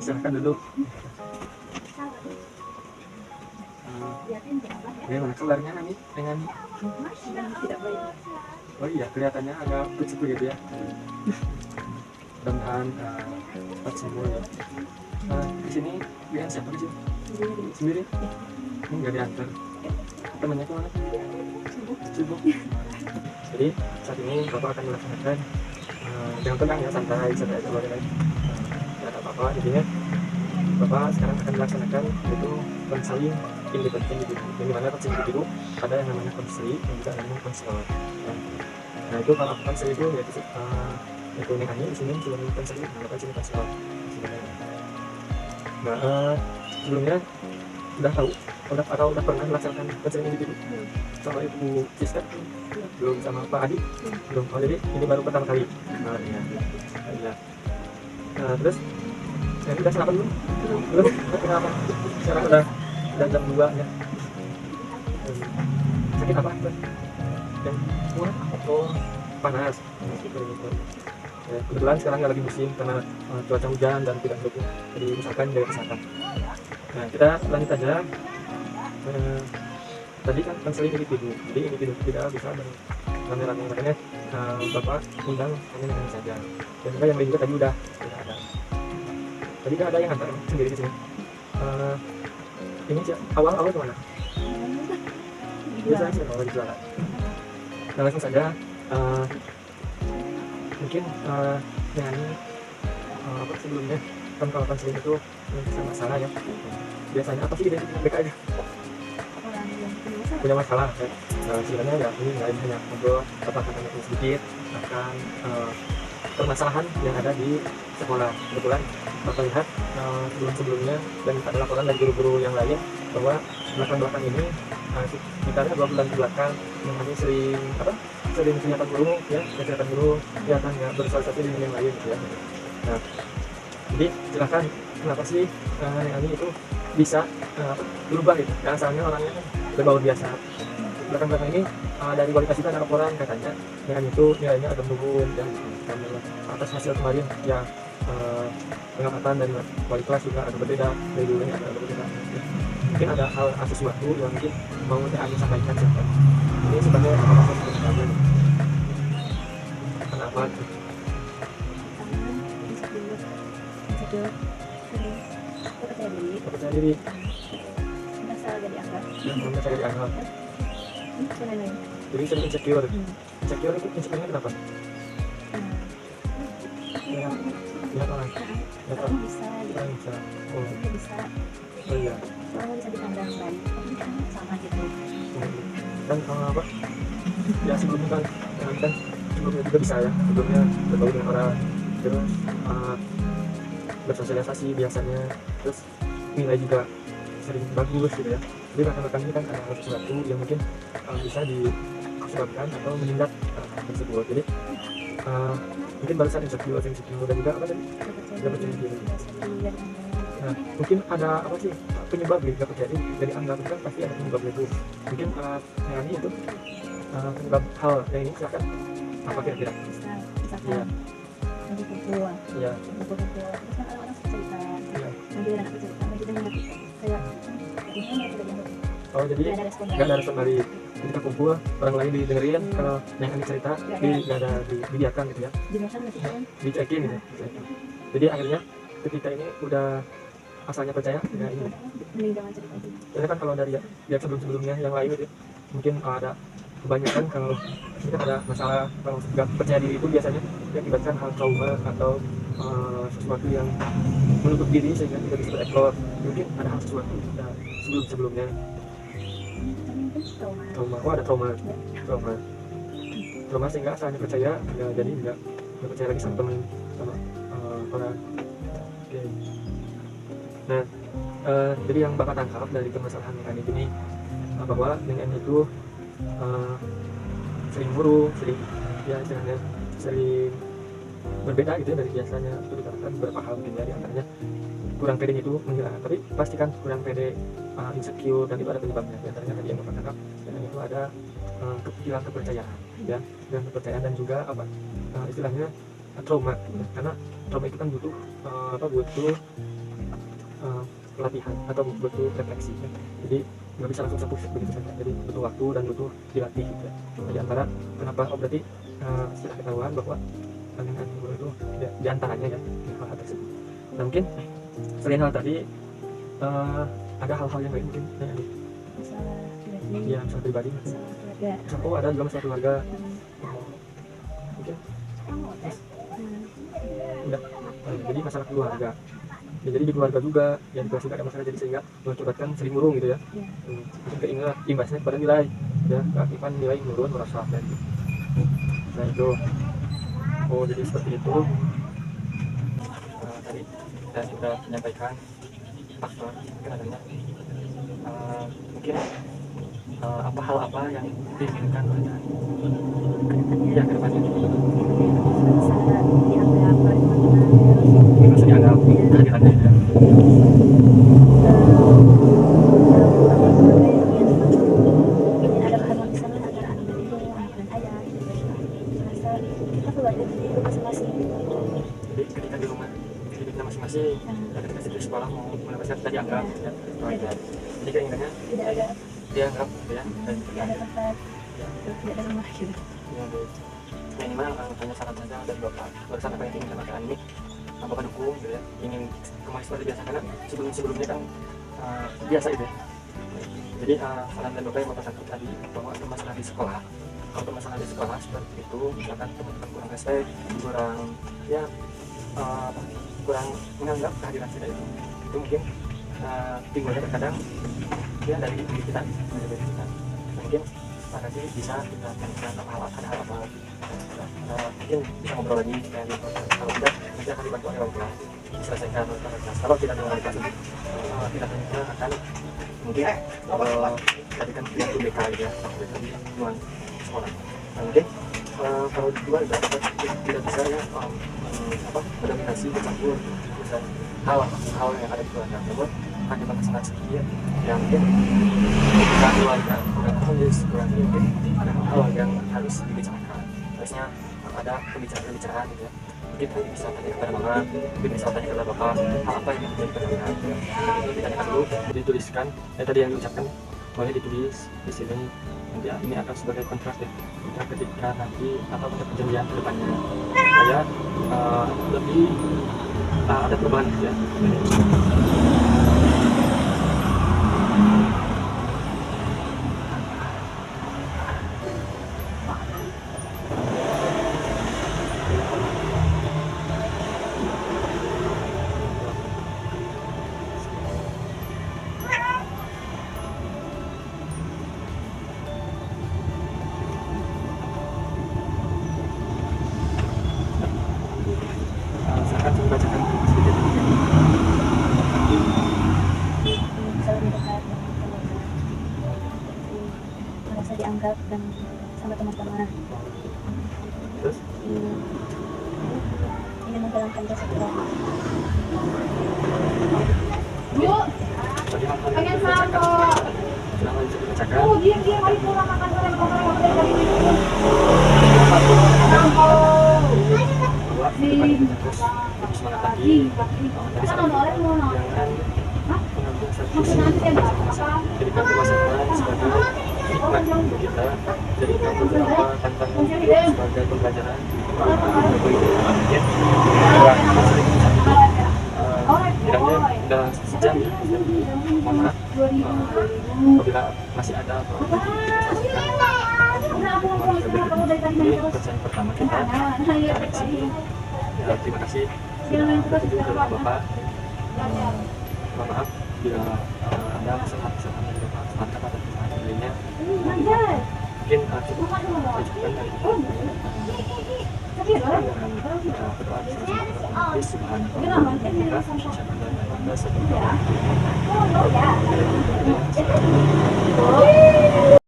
Silahkan duduk. Bagaimana kabarnya Nani dengan oh iya kelihatannya agak pucat begitu ya. Mudah-mudahan cepat sembuh ya. Di sini dengan siapa di sini? Sendiri? Ini nggak diantar. Temannya kemana? Sibuk. Jadi saat ini Bapak akan melaksanakan jangan tenang ya, santai aja boleh kan. Tidak ada apa-apa. Intinya Bapak sekarang akan melaksanakan itu konseling individu. Yang dimana konseling individu ada yang namanya konseling dan juga namanya konselor. Nah itu kalau konseling itu yaitu itu nekanya di sini sebelum konseling, melakukan sini konselor. Nah sebelumnya udah tahu atau udah pernah melaksanakan konseling individu sama Ibu Siska? Belum, sama Pak Adi? Belum. Oh jadi ini baru pertama kali. Iya. Nah terus saya udah sarapan belum? Belum. Kenapa? Sekarang udah jam 2 ya. Sakit apa? Yang mual atau panas? Ya, kebetulan sekarang nggak lagi musim karena cuaca hujan dan tidak mendukung, jadi usahakan jaga kesehatan. Nah kita lanjut aja. Tadi kan konseling individu, jadi individu tidak bisa rame-rame, makanya Bapak undang hanya dengan saja. Dan juga yang lain juga tadi udah ada. Tadi kan ada yang antar sendiri di sini. Ini awal kemana? Biasanya sih kalau dijualan. Nah langsung saja. Mungkin dengan apa sebelumnya kan kalau konseling itu bisa masalah ya. Biasanya apa sih identitas mereka aja? Punya masalah ya. Sebenarnya ya ini nggak hanya ngobrol apa katanya sedikit akan permasalahan yang ada di sekolah. Kebetulan Bapak lihat sebelum-sebelumnya dan ada laporan dari guru-guru yang lain bahwa belakang-belakang ini sekitarnya 2 bulan ke belakang ini sering kelihatan guru ya, kelihatan guru kelihatan nggak bersosialisasi dengan yang lain gitu ya. Nah jadi silahkan kenapa sih yang ini itu bisa berubah gitu ya, asalnya orangnya kan berbaur biasa. Belakang-belakang ini dari kualitas kita ada laporan katanya dengan itu nilainya ada menurun dan atas hasil kemarin ya pengamatan dari wali kelas juga ada berbeda, dari dulunya ada berbeda ya. Mungkin ada hal sesuatu yang mungkin mau Anda sampaikan silakan. Ini sebenarnya apa sebenarnya kenapa percaya diri merasa jadi dianggap jadi sering insecure itu insecure-nya kenapa? Ya lihat orang bisa oh iya soalnya bisa dipandang baik sama gitu kan apa ya sebelumnya kan sebelumnya juga bisa ya, sebelumnya bergaul dengan orang terus bersosialisasi biasanya, terus nilai juga sering bagus gitu ya. Jadi bahkan ini kan ada sesuatu yang mungkin bisa disebabkan atau menindak tersebut. Jadi mungkin barusan insecure dan juga apa tadi? Gak percaya diri. Nah, mungkin ada apa sih penyebab gak percaya diri? Jadi anggap kan pasti ada penyebabnya itu. Mungkin yang ini itu penyebab hal yang ini silakan apa kira-kira? Misalkan lagi kumpul Iya. terus kan orang-orang suka cerita nanti ada anak cerita nanti dia ngerti kayak gimana tidak dianggap Oh jadi nggak ada respon dari ketika kumpul orang lain didengerin, kalau yang akan cerita nggak ada dibiarkan gitu ya, dimakan nggak sih kan dicekin gitu. Jadi akhirnya ketika ini udah asalnya percaya ya ini. mending jangan cerita aja. Karena kan kalau dari ya sebelum-sebelumnya yang lain gitu mungkin ada kebanyakan kalau kita ada masalah kalau nggak percaya diri itu biasanya diakibatkan hal trauma atau sesuatu yang menutup diri sehingga tidak bisa bereksplor. Mungkin ada hal sesuatu sebelumnya trauma. Oh ada trauma sehingga asalnya percaya ya jadi nggak percaya lagi sama teman sama orang. Oke. Nah jadi yang Bapak tangkap dari permasalahan yang ini bahwa dengan itu sering buruk, sering ya istilahnya sering berbeda gitu ya dari biasanya. Itu dikatakan beberapa hal mungkin ya, diantaranya kurang pede itu menghilang, tapi pastikan kurang pede, insecure, dan itu ada penyebabnya. Diantaranya tadi yang Bapak tangkap dan itu ada kehilangan kepercayaan ya, dan kepercayaan dan juga apa istilahnya trauma ya. Karena trauma itu kan butuh butuh pelatihan atau butuh refleksi kan. Jadi nggak bisa langsung satu begitu saja, jadi butuh waktu dan butuh dilatih gitu ya. Di antara kenapa berarti sudah ketahuan bahwa pandangan guru itu di antaranya ya hal tersebut. Nah mungkin selain hal tadi ada hal-hal yang lain mungkin masalah pribadi, yang masalah pribadi. masalah keluarga. Oh ada juga masalah keluarga. Mungkin udah. Jadi masalah keluarga. Ya, jadi di keluarga juga yang kelas juga ada masalah, jadi sehingga mengakibatkan sering murung gitu ya. Mungkin keingat imbasnya kepada nilai ya, keakibat nilai menurun merasa dan gitu. Nah itu jadi seperti itu. Tadi saya sudah menyampaikan faktor mungkin adanya mungkin apa hal apa yang diinginkan oleh ya ke depannya Merasa dianggap oleh teman-teman, merasa dianggap kehadirannya ya. ingin ada keharmonisan antara anak dan ibu, anak dan ayah, merasa kita keluarga di rumah masing-masing. Jadi ketika di rumah hidupnya masing-masing dan ketika di sekolah mau mendapatkan kita dianggap ya. Jadi keinginannya Tidak ada dianggap gitu ya, dan tidak ada tempat, tidak ada rumah gitu. ya baik. Nah ini mah hanya saran saja dari Bapak. Barusan apa yang diinginkan oleh ini Bapak dukung gitu ya, ingin kembali seperti biasa karena sebelumnya kan biasa itu ya. Jadi saran dari Bapak yang Bapak sampaikan tadi bahwa untuk masalah di sekolah, kalau untuk masalah di sekolah seperti itu misalkan teman-teman kurang respect, kurang ya kurang menganggap kehadiran kita itu mungkin timbulnya terkadang ya dari diri kita. Mungkin nanti bisa kita ada hal apa mungkin bisa ngobrol lagi ya, gitu. Kalau tidak nanti akan dibantu oleh orang tua diselesaikan oleh kelas. Kalau tidak dengan kelas kita akan mungkin jadikan pilihan BK gitu ya, di luar sekolah. Nah, mungkin kalau di luar tidak bisa ya berdominasi bercampur misalnya hal yang ada di keluarga, namun akibat sangat sedikit yang mungkin kita keluarga kurangnya mungkin ada hal yang harus dibicarakan, harusnya ada pembicaraan gitu ya. Mungkin nanti bisa tanya kepada mama, mungkin bisa tanya kepada bapak hal apa yang menjadi pertanyaan gitu ya. Itu ditanyakan dulu, dituliskan tadi yang diucapkan boleh ditulis di sini. Nanti ini akan sebagai kontrak ya, kontrak ketika nanti atau kontrak perjanjian ke depannya supaya lebih ada perubahan gitu ya. Silakan dibacakan sedikit. Bisa lebih dekat dengan keluarga, merasa dianggap dan sama teman-teman. Terus Ingin menjalankan jasa keluarga. tadi hal-hal yang dibacakan silahkan bisa dibacakan. Dua, kedepannya kita terus lebih semangat lagi. Tadi saran kita jangan mengambil satu sisi jadikan kemasakan sebagai hikmah untuk kita, jadikan beberapa tantangan hidup sebagai pembelajaran. Ya, kiranya udah sejam ya. Mohon maaf apabila masih ada ini persen pertama kita sampai di sini. Ya, terima kasih sudah berkunjung ke rumah Bapak. Mohon maaf bila ada kesalahan-kesalahan dari Bapak sepakat atau kesalahan lainnya. Mungkin cukup saya dari dengan berdoa bersama-sama Subhanallah wa bihamdihi asyhadu an la ilaha illa anta astaghfiruka wa atubu ilaik.